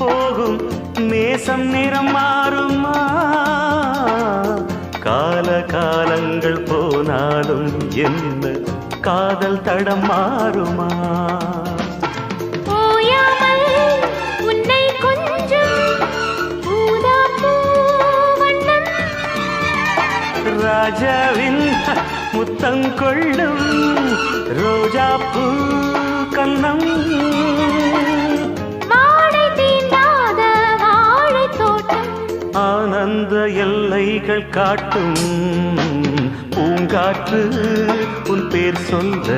போகும் நேசம் நிறம் மாறுமா கால காலங்கள் போனாலும் என்ன காதல் தடம் மாறுமா ராஜாவின் முத்தங்கொள்ளும் ரோஜா பூ கண்ணம் ஆனந்த எல்லைகள் காட்டும் பூங்காற்று உன் பேர் சொல்ல